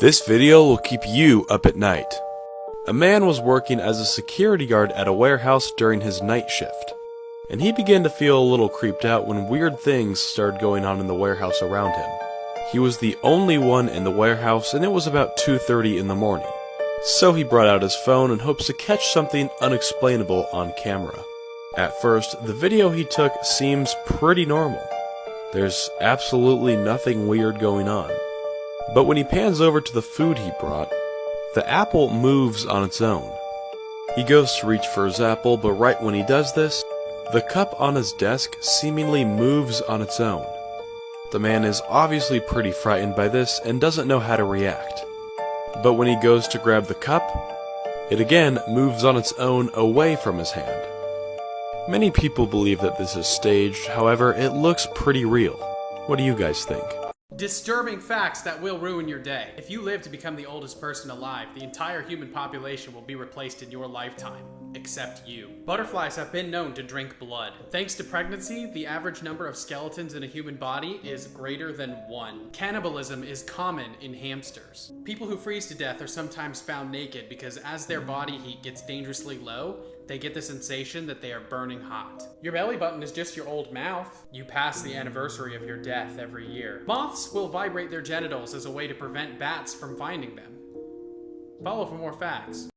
This video will keep you up at night. A man was working as a security guard at a warehouse during his night shift, and he began to feel a little creeped out when weird things started going on in the warehouse around him. He was the only one in the warehouse, and it was about 2:30 in the morning. So he brought out his phone in hopes to catch something unexplainable on camera. At first, the video he took seems pretty normal. There's absolutely nothing weird going on. But when he pans over to the food he brought, the apple moves on its own. He goes to reach for his apple, but right when he does this, the cup on his desk seemingly moves on its own. The man is obviously pretty frightened by this and doesn't know how to react. But when he goes to grab the cup, it again moves on its own away from his hand. Many people believe that this is staged, however, it looks pretty real. What do you guys think? Disturbing facts that will ruin your day. If you live to become the oldest person alive, the entire human population will be replaced in your lifetime, except you. Butterflies have been known to drink blood. Thanks to pregnancy, the average number of skeletons in a human body is greater than 1. Cannibalism is common in hamsters. People who freeze to death are sometimes found naked because as their body heat gets dangerously low, they get the sensation that they are burning hot. Your belly button is just your old mouth. You pass the anniversary of your death every year. Moths will vibrate their genitals as a way to prevent bats from finding them. Follow for more facts.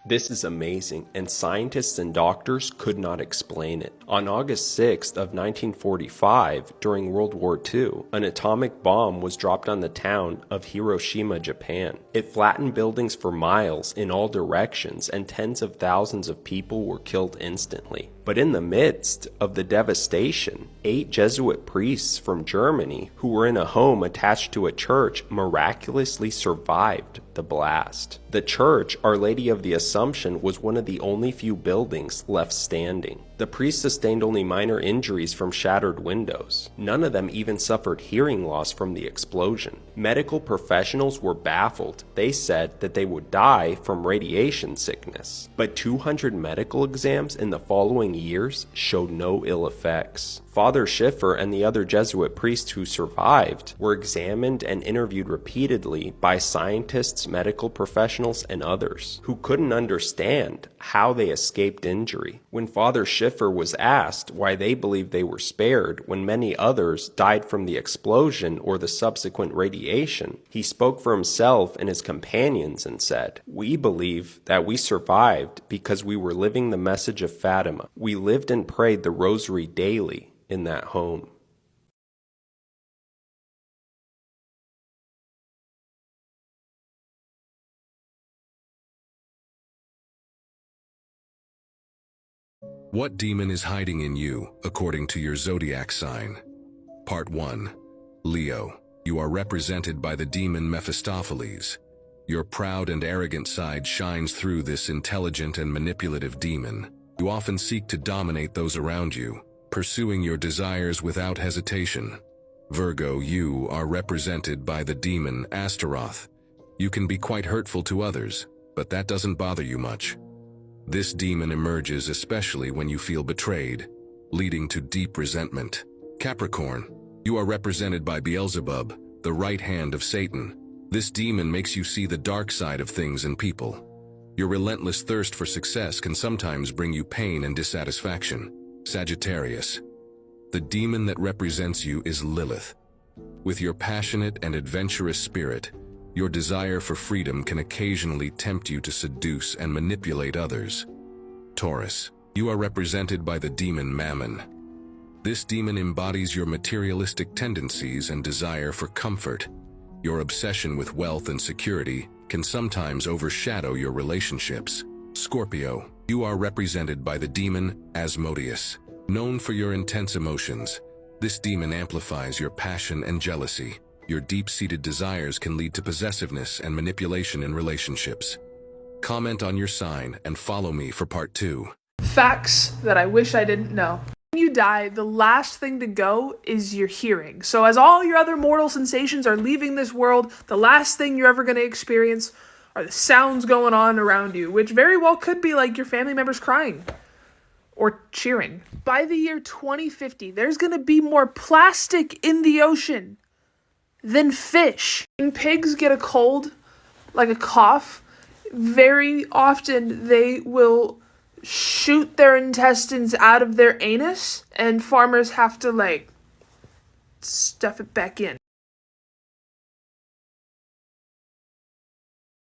This is amazing, and scientists and doctors could not explain it. On August 6th of 1945, during World War II, an atomic bomb was dropped on the town of Hiroshima, Japan. It flattened buildings for miles in all directions, and tens of thousands of people were killed instantly. But in the midst of the devastation, 8 Jesuit priests from Germany who were in a home attached to a church miraculously survived the blast. The church, Our Lady of the Assumption, was one of the only few buildings left standing. The priests sustained only minor injuries from shattered windows. None of them even suffered hearing loss from the explosion. Medical professionals were baffled. They said that they would die from radiation sickness. But 200 medical exams in the following years showed no ill effects. Father Schiffer and the other Jesuit priests who survived were examined and interviewed repeatedly by scientists, medical professionals, and others who couldn't understand how they escaped injury. When Father Schiffer was asked why they believed they were spared when many others died from the explosion or the subsequent radiation, he spoke for himself and his companions and said, "We believe that we survived because we were living the message of Fatima. We lived and prayed the rosary daily in that home." What demon is hiding in you, according to your zodiac sign? Part 1. Leo. You are represented by the demon Mephistopheles. Your proud and arrogant side shines through this intelligent and manipulative demon. You often seek to dominate those around you, pursuing your desires without hesitation. Virgo, you are represented by the demon Astaroth. You can be quite hurtful to others, but that doesn't bother you much. This demon emerges especially when you feel betrayed, leading to deep resentment. Capricorn, you are represented by Beelzebub, the right hand of Satan. This demon makes you see the dark side of things and people. Your relentless thirst for success can sometimes bring you pain and dissatisfaction. Sagittarius, the demon that represents you is Lilith. With your passionate and adventurous spirit, your desire for freedom can occasionally tempt you to seduce and manipulate others. Taurus, you are represented by the demon Mammon. This demon embodies your materialistic tendencies and desire for comfort. Your obsession with wealth and security can sometimes overshadow your relationships. Scorpio, you are represented by the demon Asmodeus. Known for your intense emotions, this demon amplifies your passion and jealousy. Your deep-seated desires can lead to possessiveness and manipulation in relationships. Comment on your sign and follow me for part 2. Facts that I wish I didn't know. When you die, the last thing to go is your hearing. So as all your other mortal sensations are leaving this world, the last thing you're ever going to experience are the sounds going on around you, which very well could be like your family members crying or cheering. by the year 2050, there's going to be more plastic in the ocean than fish. When pigs get a cold, like a cough, very often they will shoot their intestines out of their anus, and farmers have to, like, stuff it back in.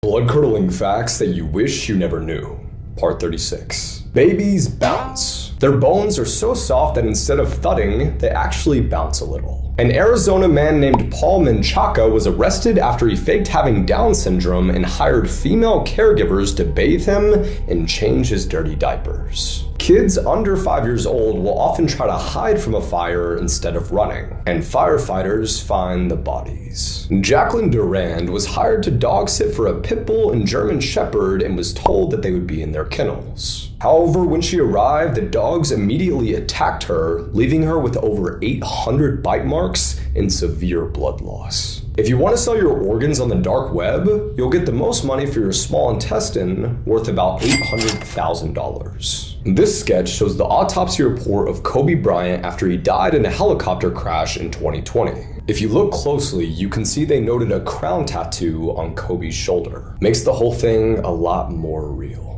Blood-curdling facts that you wish you never knew. Part 36. Babies bounce. Their bones are so soft that instead of thudding, they actually bounce a little. An Arizona man named Paul Menchaca was arrested after he faked having Down syndrome and hired female caregivers to bathe him and change his dirty diapers. Kids under 5 years old will often try to hide from a fire instead of running, and firefighters find the bodies. Jacqueline Durand was hired to dog sit for a pit bull and German shepherd and was told that they would be in their kennels. However, when she arrived, the dogs immediately attacked her, leaving her with over 800 bite marks and severe blood loss. If you want to sell your organs on the dark web, you'll get the most money for your small intestine, worth about $800,000. This sketch shows the autopsy report of Kobe Bryant after he died in a helicopter crash in 2020. If you look closely, you can see they noted a crown tattoo on Kobe's shoulder. Makes the whole thing a lot more real.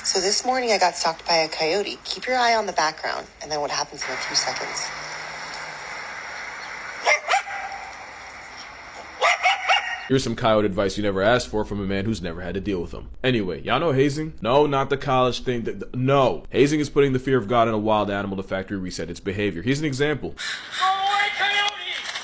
So this morning I got stalked by a coyote. Keep your eye on the background, and then what happens in a few seconds. Here's some coyote advice you never asked for from a man who's never had to deal with them. Anyway, y'all know hazing? No, not the college thing. No. Hazing is putting the fear of God in a wild animal to factory reset its behavior. Here's an example. Go away, coyote!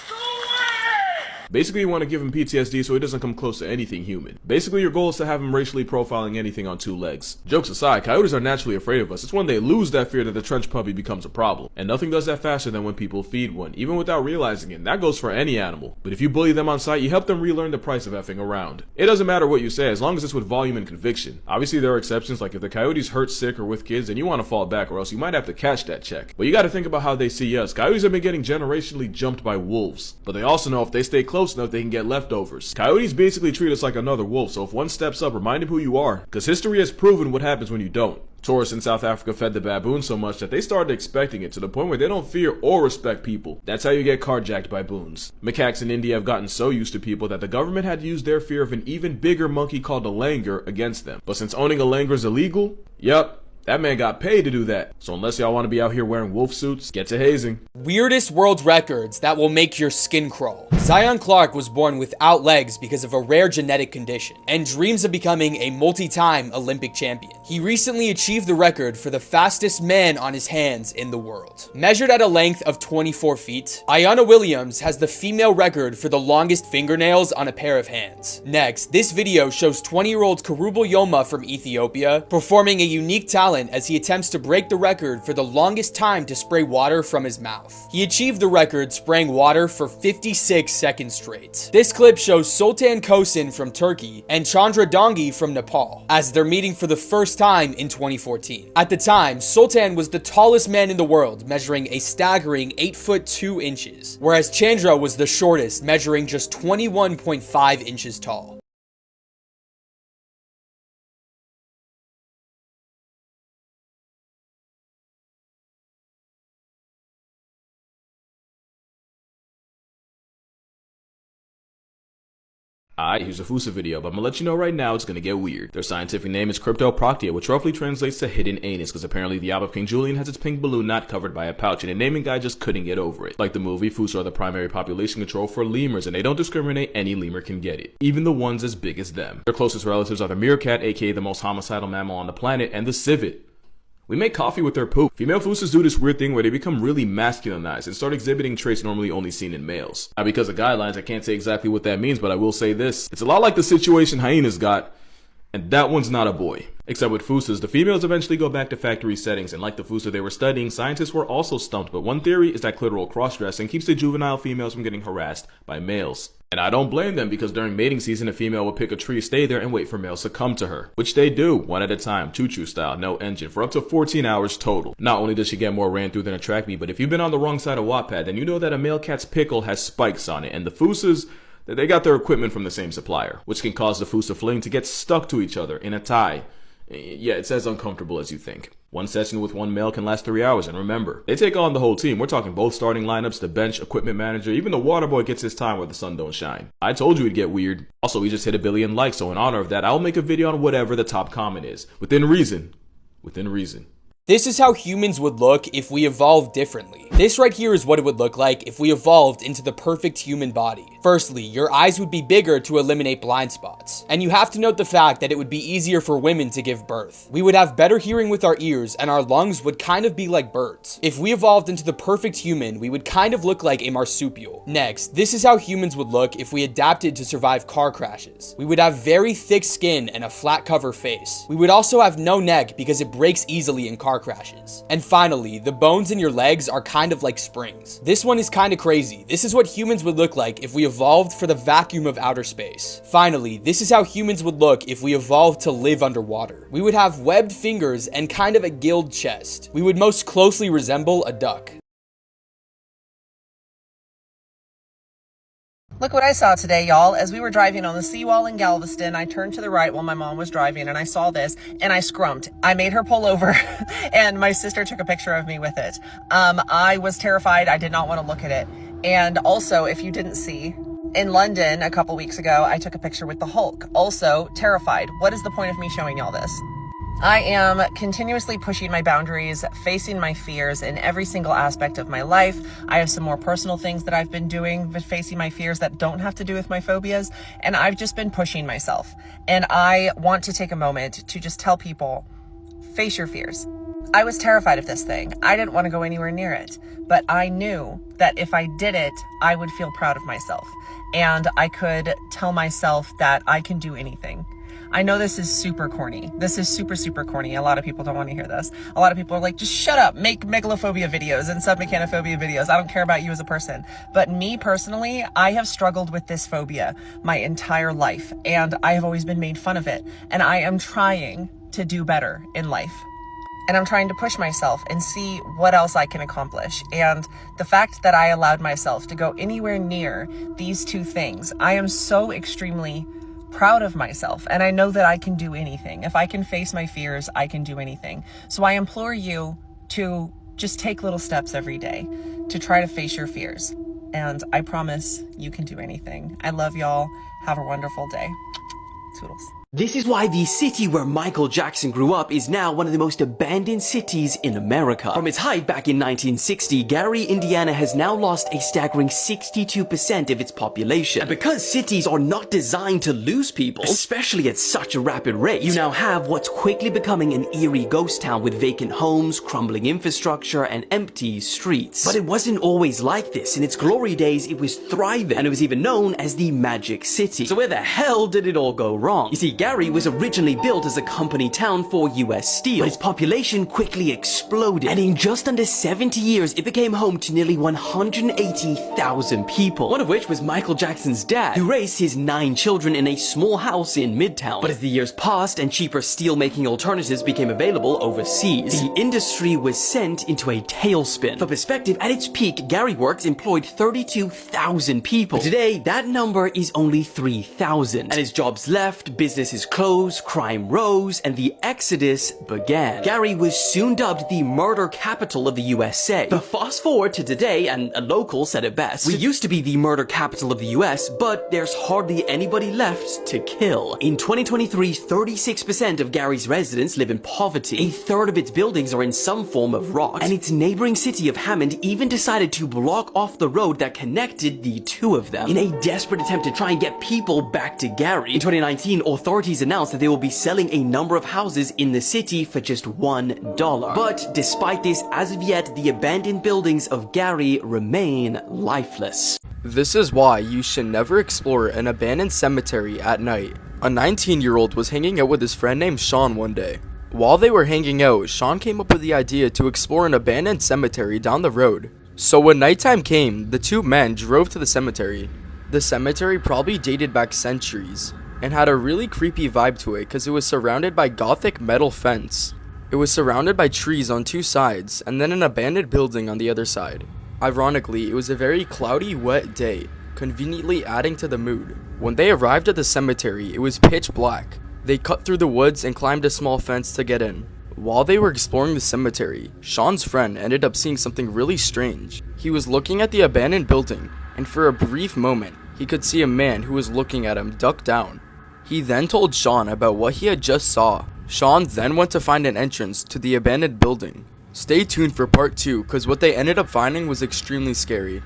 Go away! Basically, you want to give him PTSD so he doesn't come close to anything human. Basically, your goal is to have him racially profiling anything on two legs. Jokes aside, coyotes are naturally afraid of us. It's when they lose that fear that the trench puppy becomes a problem. And nothing does that faster than when people feed one, even without realizing it. And that goes for any animal. But if you bully them on sight, you help them relearn the price of effing around. It doesn't matter what you say, as long as it's with volume and conviction. Obviously, there are exceptions, like if the coyote's hurt, sick, or with kids, then you want to fall back, or else you might have to catch that check. But you gotta think about how they see us. Coyotes have been getting generationally jumped by wolves. But they also know if they stay close enough, they can get leftovers. Coyotes basically treat us like another wolf, so if one steps up, remind him who you are. Because history has proven what happens when you don't. Tourists in South Africa fed the baboons so much that they started expecting it, to the point where they don't fear or respect people. That's how you get carjacked by baboons. Macaques in India have gotten so used to people that the government had to use their fear of an even bigger monkey called a langur against them. But since owning a langur is illegal, yep, that man got paid to do that. So unless y'all want to be out here wearing wolf suits, get to hazing. Weirdest world records that will make your skin crawl. Zion Clark was born without legs because of a rare genetic condition and dreams of becoming a multi-time Olympic champion. He recently achieved the record for the fastest man on his hands in the world. Measured at a length of 24 feet, Ayanna Williams has the female record for the longest fingernails on a pair of hands. Next, this video shows 20-year-old Karubal Yoma from Ethiopia performing a unique talent as he attempts to break the record for the longest time to spray water from his mouth. He achieved the record spraying water for 56 seconds straight. This clip shows Sultan Kosin from Turkey and Chandra Dongi from Nepal as they're meeting for the first time in 2014. At the time, Sultan was the tallest man in the world, measuring a staggering 8 foot 2 inches, whereas Chandra was the shortest, measuring just 21.5 inches tall. Alright, here's a fossa video, but I'm gonna let you know right now it's gonna get weird. Their scientific name is Cryptoproctia, which roughly translates to hidden anus, because apparently the Alp of King Julian has its pink balloon not covered by a pouch, and a naming guy just couldn't get over it. Like the movie, fossa are the primary population control for lemurs, and they don't discriminate, any lemur can get it. Even the ones as big as them. Their closest relatives are the meerkat, aka the most homicidal mammal on the planet, and the civet. We make coffee with their poop. Female fossas do this weird thing where they become really masculinized and start exhibiting traits normally only seen in males. Now, because of guidelines, I can't say exactly what that means, but I will say this. It's a lot like the situation hyenas got, and that one's not a boy. Except with fossas, the females eventually go back to factory settings, and like the fossa they were studying, scientists were also stumped, but one theory is that clitoral cross-dressing keeps the juvenile females from getting harassed by males. And I don't blame them, because during mating season, a female will pick a tree, stay there, and wait for males to come to her. Which they do, one at a time, choo-choo style, no engine, for up to 14 hours total. Not only does she get more ran through than a track meet, but if you've been on the wrong side of Wattpad, then you know that a male cat's pickle has spikes on it, and the fossas, They got their equipment from the same supplier, which can cause the fossa fling to get stuck to each other in a tie. Yeah, it's as uncomfortable as you think. One session with one male can last 3 hours, and remember, they take on the whole team. We're talking both starting lineups, the bench, equipment manager, even the water boy gets his time where the sun don't shine. I told you it'd get weird. Also, we just hit 1 billion likes, so in honor of that, I'll make a video on whatever the top comment is. Within reason. Within reason. This is how humans would look if we evolved differently. This right here is what it would look like if we evolved into the perfect human body. Firstly, your eyes would be bigger to eliminate blind spots. And you have to note the fact that it would be easier for women to give birth. We would have better hearing with our ears, and our lungs would kind of be like birds. If we evolved into the perfect human, we would kind of look like a marsupial. Next, this is how humans would look if we adapted to survive car crashes. We would have very thick skin and a flat cover face. We would also have no neck because it breaks easily in car crashes. And finally, the bones in your legs are kind of like springs. This one is kind of crazy. This is what humans would look like if we evolved for the vacuum of outer space. Finally, this is how humans would look if we evolved to live underwater. We would have webbed fingers and kind of a gilled chest. We would most closely resemble a duck. Look what I saw today, y'all. As we were driving on the seawall in Galveston, I turned to the right while my mom was driving and I saw this and I scrumped. I made her pull over and my sister took a picture of me with it. I was terrified. I did not want to look at it. And also, if you didn't see, in London a couple weeks ago, I took a picture with the Hulk. Also terrified. What is the point of me showing y'all this? I am continuously pushing my boundaries, facing my fears in every single aspect of my life. I have some more personal things that I've been doing with facing my fears that don't have to do with my phobias, and I've just been pushing myself. And I want to take a moment to just tell people, face your fears. I was terrified of this thing. I didn't want to go anywhere near it, but I knew that if I did it, I would feel proud of myself, and I could tell myself that I can do anything. I know this is super corny. This is super, super corny. A lot of people don't want to hear this. A lot of people are like, just shut up, make megalophobia videos and submechanophobia videos. I don't care about you as a person. But me personally, I have struggled with this phobia my entire life, and I have always been made fun of it. And I am trying to do better in life. And I'm trying to push myself and see what else I can accomplish. And the fact that I allowed myself to go anywhere near these two things, I am so extremely proud of myself, and I know that I can do anything. If I can face my fears, I can do anything. So I implore you to just take little steps every day to try to face your fears, and I promise you can do anything. I love y'all. Have a wonderful day. Toodles. This is why the city where Michael Jackson grew up is now one of the most abandoned cities in America. From its height back in 1960, Gary, Indiana has now lost a staggering 62% of its population. And because cities are not designed to lose people, especially at such a rapid rate, you now have what's quickly becoming an eerie ghost town with vacant homes, crumbling infrastructure, and empty streets. But it wasn't always like this. In its glory days, it was thriving, and it was even known as the Magic City. So where the hell did it all go wrong? You see, Gary was originally built as a company town for US Steel, but its population quickly exploded, and in just under 70 years, it became home to nearly 180,000 people, one of which was Michael Jackson's dad, who raised his 9 children in a small house in Midtown. But as the years passed and cheaper steel-making alternatives became available overseas, the industry was sent into a tailspin. For perspective, at its peak, Gary Works employed 32,000 people. But today, that number is only 3,000, and as jobs left, businesses closed, crime rose, and the exodus began. Gary was soon dubbed the murder capital of the USA. But fast forward to today, and a local said it best. We used to be the murder capital of the US, but there's hardly anybody left to kill. In 2023, 36% of Gary's residents live in poverty. A third of its buildings are in some form of rot. And its neighboring city of Hammond even decided to block off the road that connected the two of them in a desperate attempt to try and get people back to Gary. In 2019, authorities announced that they will be selling a number of houses in the city for just $1. But despite this, as of yet, the abandoned buildings of Gary remain lifeless. This is why you should never explore an abandoned cemetery at night. A 19-year-old was hanging out with his friend named Sean one day. While they were hanging out, Sean came up with the idea to explore an abandoned cemetery down the road. So when nighttime came, the two men drove to the cemetery. The cemetery probably dated back centuries and had a really creepy vibe to it because it was surrounded by gothic metal fence. It was surrounded by trees on 2 sides and then an abandoned building on the other side. Ironically, it was a very cloudy, wet day, conveniently adding to the mood. When they arrived at the cemetery, it was pitch black. They cut through the woods and climbed a small fence to get in. While they were exploring the cemetery, Sean's friend ended up seeing something really strange. He was looking at the abandoned building, and for a brief moment, he could see a man who was looking at him duck down. He then told Sean about what he had just saw. Sean then went to find an entrance to the abandoned building. Stay tuned for part 2, cause what they ended up finding was extremely scary.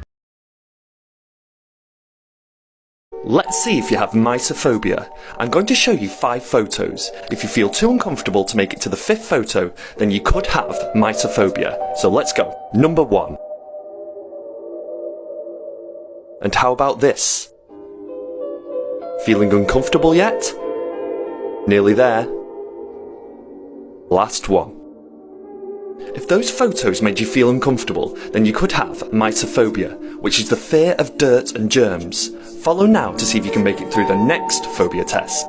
Let's see if you have mysophobia. I'm going to show you 5 photos. If you feel too uncomfortable to make it to the 5th photo, then you could have mysophobia. So let's go. Number 1. And how about this? Feeling uncomfortable yet? Nearly there. Last one. If those photos made you feel uncomfortable, then you could have mysophobia, which is the fear of dirt and germs. Follow now to see if you can make it through the next phobia test.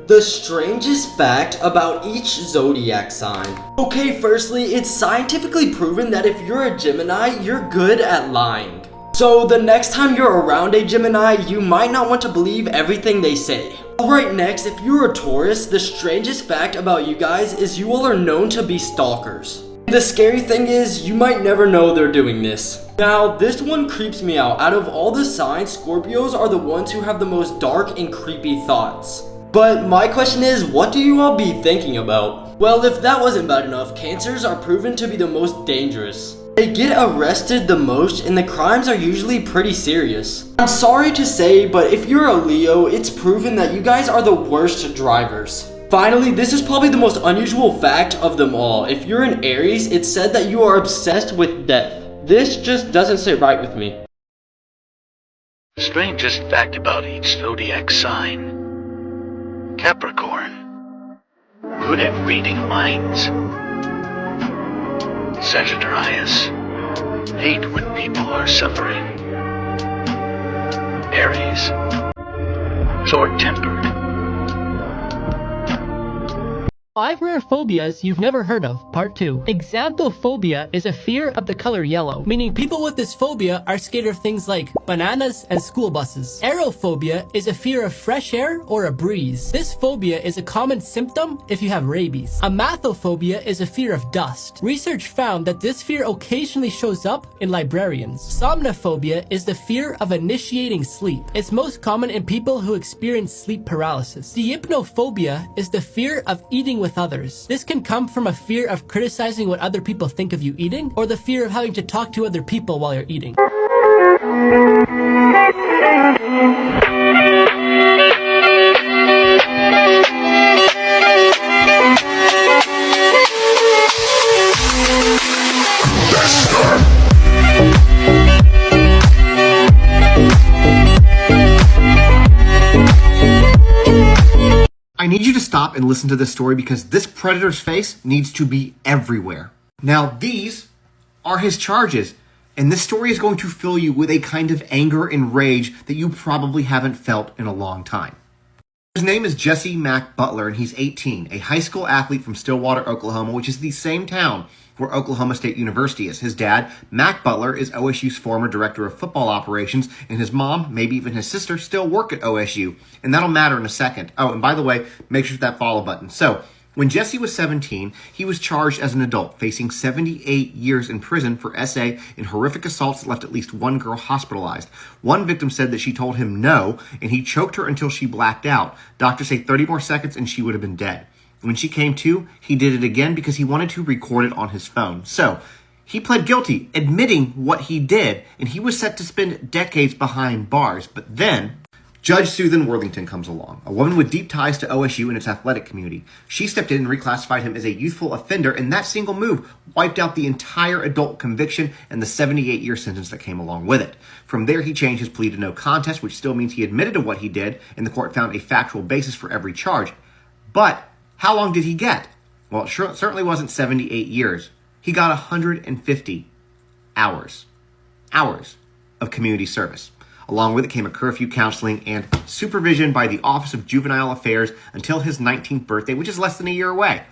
The strangest fact about each zodiac sign. Okay, firstly, it's scientifically proven that if you're a Gemini, you're good at lying. So the next time you're around a Gemini, you might not want to believe everything they say. Alright, next, if you're a Taurus, the strangest fact about you guys is you all are known to be stalkers. The scary thing is, you might never know they're doing this. Now, this one creeps me out. Out of all the signs, Scorpios are the ones who have the most dark and creepy thoughts. But my question is, what do you all be thinking about? Well, if that wasn't bad enough, Cancers are proven to be the most dangerous. They get arrested the most, and the crimes are usually pretty serious. I'm sorry to say, but if you're a Leo, it's proven that you guys are the worst drivers. Finally, this is probably the most unusual fact of them all. If you're an Aries, it's said that you are obsessed with death. This just doesn't sit right with me. Strangest fact about each zodiac sign. Capricorn, good at reading minds. Sagittarius, hate when people are suffering. Aries, short-tempered. 5 rare phobias you've never heard of, part 2. Xanthophobia is a fear of the color yellow, meaning people with this phobia are scared of things like bananas and school buses. Aerophobia is a fear of fresh air or a breeze. This phobia is a common symptom if you have rabies. Amathophobia is a fear of dust. Research found that this fear occasionally shows up in librarians. Somnophobia is the fear of initiating sleep. It's most common in people who experience sleep paralysis. Deipnophobia is the fear of eating with others. This can come from a fear of criticizing what other people think of you eating, or the fear of having to talk to other people while you're eating. I need you to stop and listen to this story because this predator's face needs to be everywhere. Now, these are his charges, and this story is going to fill you with a kind of anger and rage that you probably haven't felt in a long time. His name is Jesse Mack Butler, and he's 18, a high school athlete from Stillwater, Oklahoma, which is the same town where Oklahoma State University is. His dad, Mack Butler, is OSU's former director of football operations, and his mom, maybe even his sister, still work at OSU, and that'll matter in a second. Oh, and by the way, make sure that follow button. So, when Jesse was 17, he was charged as an adult, facing 78 years in prison for SA in horrific assaults that left at least one girl hospitalized. One victim said that she told him no, and he choked her until she blacked out. Doctors say 30 more seconds and she would have been dead. When she came to, he did it again because he wanted to record it on his phone. So, he pled guilty, admitting what he did, and he was set to spend decades behind bars. But then, Judge Susan Worthington comes along, a woman with deep ties to OSU and its athletic community. She stepped in and reclassified him as a youthful offender, and that single move wiped out the entire adult conviction and the 78-year sentence that came along with it. From there, he changed his plea to no contest, which still means he admitted to what he did, and the court found a factual basis for every charge. But how long did he get? Well, it certainly wasn't 78 years. He got 150 hours of community service. Along with it came a curfew, counseling, and supervision by the Office of Juvenile Affairs until his 19th birthday, which is less than a year away.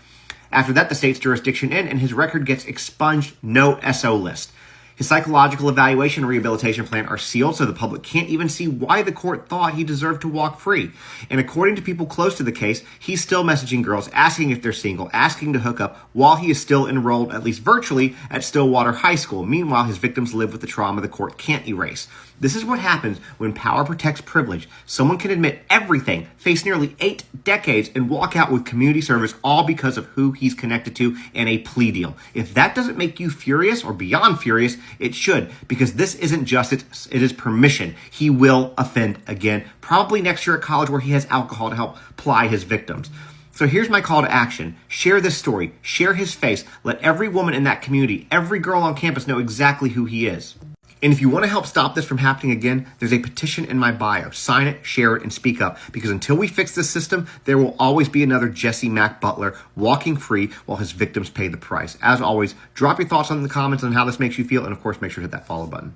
After that, the state's jurisdiction ends and his record gets expunged, no SO list. His psychological evaluation and rehabilitation plan are sealed so the public can't even see why the court thought he deserved to walk free. And according to people close to the case, he's still messaging girls, asking if they're single, asking to hook up, while he is still enrolled, at least virtually, at Stillwater High School. Meanwhile, his victims live with the trauma the court can't erase. This is what happens when power protects privilege. Someone can admit everything, face nearly 8 decades, and walk out with community service all because of who he's connected to and a plea deal. If that doesn't make you furious or beyond furious, it should, because this isn't justice, it is permission. He will offend again, probably next year at college where he has alcohol to help ply his victims. So here's my call to action. Share this story. Share his face. Let every woman in that community, every girl on campus know exactly who he is. And if you want to help stop this from happening again, there's a petition in my bio. Sign it, share it, and speak up. Because until we fix this system, there will always be another Jesse Mack Butler walking free while his victims pay the price. As always, drop your thoughts in the comments on how this makes you feel. And of course, make sure to hit that follow button.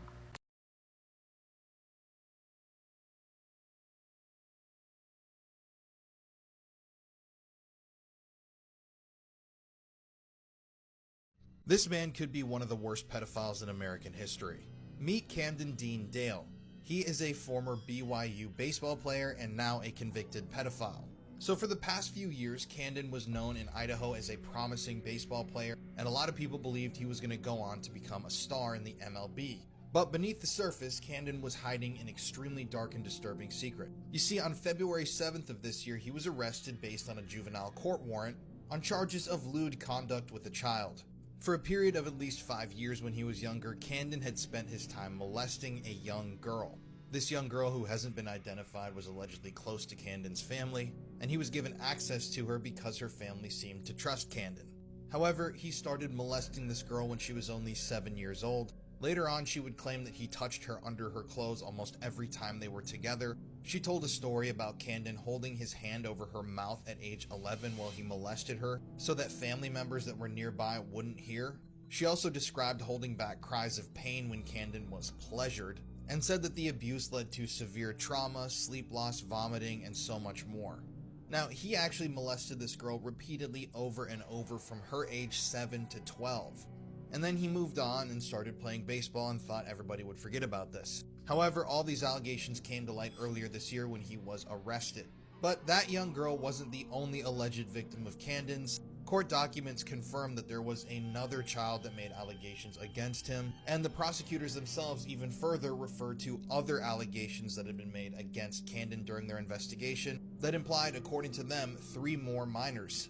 This man could be one of the worst pedophiles in American history. Meet Camden Dean Dale. He is a former BYU baseball player and now a convicted pedophile. So for the past few years, Camden was known in Idaho as a promising baseball player, and a lot of people believed he was going to go on to become a star in the MLB. But beneath the surface, Camden was hiding an extremely dark and disturbing secret. You see, on February 7th of this year, he was arrested based on a juvenile court warrant on charges of lewd conduct with a child. For a period of at least 5 years when he was younger, Camden had spent his time molesting a young girl. This young girl, who hasn't been identified, was allegedly close to Camden's family, and he was given access to her because her family seemed to trust Camden. However, he started molesting this girl when she was only 7 years old. Later on, she would claim that he touched her under her clothes almost every time they were together. She told a story about Camden holding his hand over her mouth at age 11 while he molested her so that family members that were nearby wouldn't hear. She also described holding back cries of pain when Camden was pleasured, and said that the abuse led to severe trauma, sleep loss, vomiting, and so much more. Now, he actually molested this girl repeatedly over and over from her age 7 to 12. And then he moved on and started playing baseball and thought everybody would forget about this. However, all these allegations came to light earlier this year when he was arrested. But that young girl wasn't the only alleged victim of Camden's. Court documents confirm that there was another child that made allegations against him, and the prosecutors themselves even further referred to other allegations that had been made against Camden during their investigation that implied, according to them, 3 more minors.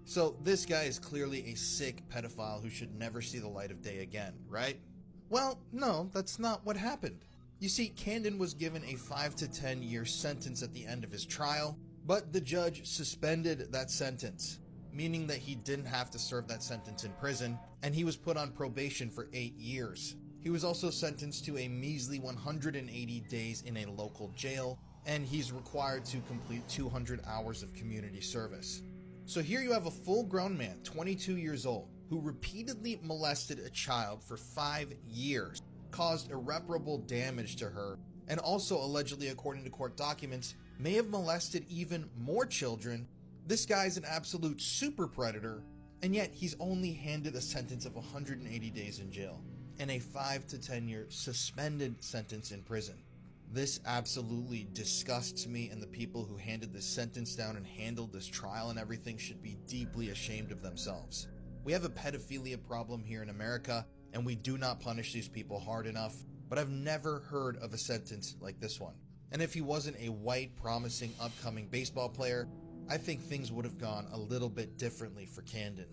So this guy is clearly a sick pedophile who should never see the light of day again, right? Well, no, that's not what happened. You see, Camden was given a 5 to 10 year sentence at the end of his trial, but the judge suspended that sentence, meaning that he didn't have to serve that sentence in prison, and he was put on probation for 8 years. He was also sentenced to a measly 180 days in a local jail, and he's required to complete 200 hours of community service. So here you have a full-grown man, 22 years old, who repeatedly molested a child for 5 years, caused irreparable damage to her, and also allegedly, according to court documents, may have molested even more children. This guy's an absolute super predator, and yet he's only handed a sentence of 180 days in jail and a 5 to 10 year suspended sentence in prison. This absolutely disgusts me, and the people who handed this sentence down and handled this trial and everything should be deeply ashamed of themselves. We have a pedophilia problem here in America, and we do not punish these people hard enough, but I've never heard of a sentence like this one. And if he wasn't a white, promising, upcoming baseball player, I think things would have gone a little bit differently for Camden.